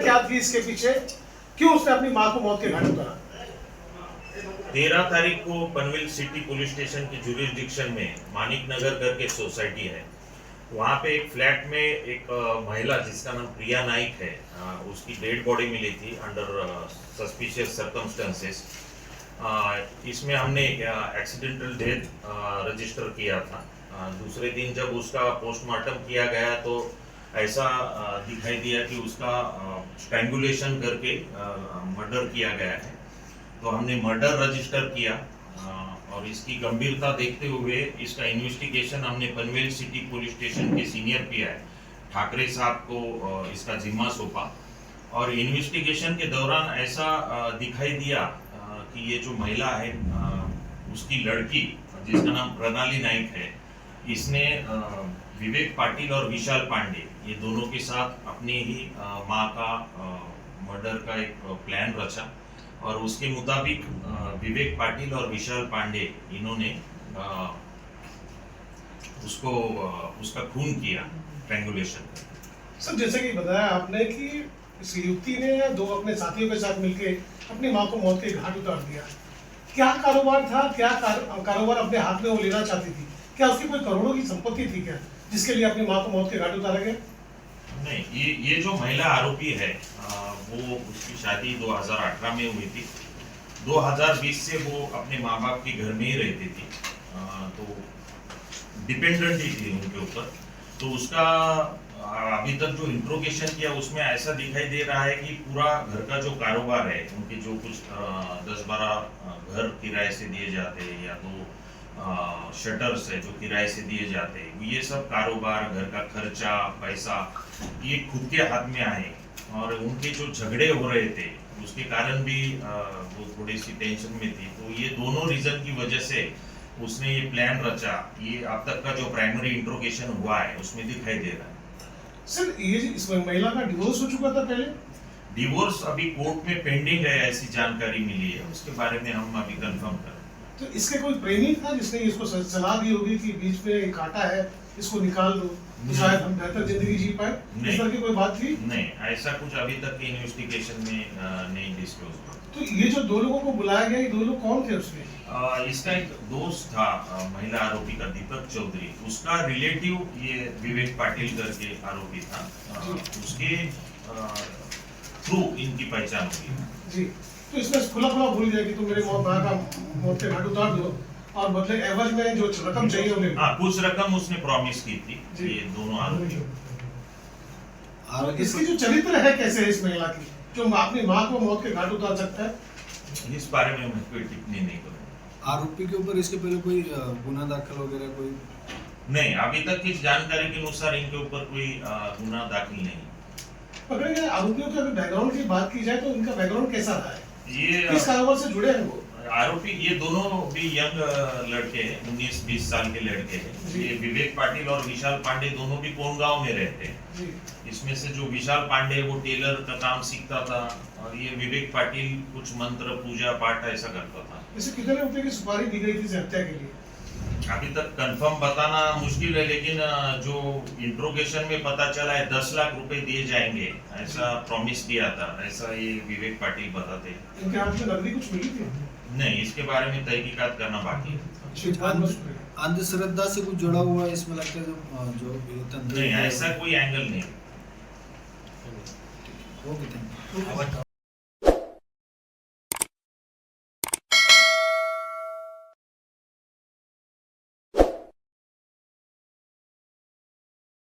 क्या थी इसके पीछे, क्यों उसने अपनी माँ को मौत के घाट उतारा? 13 तारीख को पनवेल सिटी पुलिस स्टेशन की जुरिस्डिक्शन में मानिक नगर करके सोसाइटी है, वहाँ पे एक फ्लैट में एक महिला जिसका नाम प्रिया नाइक है, उसकी डेड बॉडी मिली थी अंडर सस्पिशियस सर्कमस्टेंसेस। इसमें हमने एक्सीडेंटल डेथ रजिस्टर किया था। दूसरे दिन जब उसका पोस्टमार्टम किया गया तो ऐसा दिखाई दिया कि उसका स्ट्रैंगुलेशन करके मर्डर किया गया है। तो हमने मर्डर रजिस्टर किया और इसकी गंभीरता देखते हुए इसका इन्वेस्टिगेशन हमने पनवेल सिटी पुलिस स्टेशन के सीनियर पीआई ठाकरे साहब को इसका जिम्मा सौंपा। और इन्वेस्टिगेशन के दौरान ऐसा दिखाई दिया कि ये जो महिला है, उसकी लड़की जिसका नाम प्रणाली नाइक है, इसने विवेक पाटिल और विशाल पांडे ये दोनों के साथ अपनी ही माँ का मर्डर का एक प्लान रचा और उसके मुताबिक विवेक पाटिल और विशाल पांडे इन्होंने उसका खून किया स्ट्रैंगुलेशन। सर, जैसे कि बताया आपने कि इस युवती ने दो अपने साथियों के साथ मिलकर अपनी माँ को मौत के घाट उतार दिया। क्या कारोबार था, क्या कारोबार अपने हाथ में वो लेना चाहती थी? क्या उसकी कोई करोड़ों की संपत्ति थी क्या, जिसके लिए अपनी माँ को मौत के घाट उतारा गया? नहीं, ये जो महिला आरोपी है वो उसकी शादी 2018 में हुई थी। 2020 से वो अपने माँ बाप के घर में ही रहती थी, तो डिपेंडेंट ही थी उनके ऊपर। तो उसका अभी तक जो इंट्रोगेशन किया उसमें ऐसा दिखाई दे रहा है कि पूरा घर का जो कारोबार है, उनके जो कुछ 10-12 घर किराए से दिए जाते हैं या तो शटर्स है जो किराए से दिए जाते हैं, ये सब कारोबार, घर का खर्चा, पैसा, ये खुद के हाथ में आए। और उनके जो झगड़े हो रहे थे उसके कारण भी वो थोड़ी सी टेंशन में थी। तो ये दोनों रीजन की वजह से उसने ये प्लान रचा। ये अब तक का जो प्राइमरी इंट्रोगेशन हुआ है उसमें दिखाई दे रहा है। सर, ये इस महिला का डिवोर्स हो चुका था पहले? डिवोर्स अभी कोर्ट में पेंडिंग है, ऐसी जानकारी मिली है, उसके बारे में हम अभी कंफर्म कर। तो इसके कोई प्रेमी था जिसने इसको सलाह दी होगी कि बीच में एक कांटा है, इसको निकाल दो तो शायद हम बेहतर जिंदगी जी पाए? इस तरह की कोई बात थी? नहीं, ऐसा कुछ अभी तक के इन्वेस्टिगेशन में नहीं डिस्क्लोज हुआ। तो ये जो दो लोगों को बुलाया गया, ये दो लोग कौन थे उसमें? इसका एक दोस्त था महिला आरोपी का, दीपक चौधरी, उसका रिलेटिव ये विवेक पाटिल करके आरोपी था। उसके थ्रू इनकी पहचान हुई जी। तो इसमें खुला खुला भूल गया कि तुम मेरे माँ का मौत के घाट उतार दो और बदले एवज में जो रकम चाहिए वो ले लो। कुछ रकम उसने प्रॉमिस की थी ये दोनों आरोपी। इसकी जो चरित्र है कैसे है इस महिला की, जो अपनी माँ को मौत के घाट उतार सकता है? इस बारे में मैं कोई टिप्पणी नहीं करूँगा। आरोपी के ऊपर इसके पहले कोई गुना दाखिल वगैरह कोई नहीं, अभी तक की जानकारी के अनुसार इनके ऊपर कोई गुना दाखिल नहीं। पकड़े गए आरोपियों के अगर बैकग्राउंड की बात की जाए तो उनका बैकग्राउंड कैसा रहा है? ये किस कारोबार से जुड़े हैं वो आरोपी? ये दोनों भी यंग लड़के हैं, 19-20 साल के लड़के हैं। ये विवेक पाटिल और विशाल पांडे दोनों भी कोंडगांव में रहते हैं। इसमें से जो विशाल पांडे वो टेलर का काम सीखता था और ये विवेक पाटिल कुछ मंत्र पूजा पाठ ऐसा करता था। इसे कितने रुपए की सुपारी दी गई थी हत्या के लिए? अभी तक कंफर्म बताना मुश्किल है, लेकिन जो इंट्रोगेशन में पता चला है 10 लाख रुपए दिए जाएंगे, ऐसा प्रॉमिस किया था, ऐसा ये विवेक पाटिल बताते हैं। इनके हाथ में नकदी कुछ मिली थी? नहीं, इसके बारे में तहकीकात करना बाकी है। अंधश्रद्धा से कुछ जुड़ा हुआ है इसमें लगता है जो नहीं, ऐसा कोई एंगल नहीं। Okay, thank you.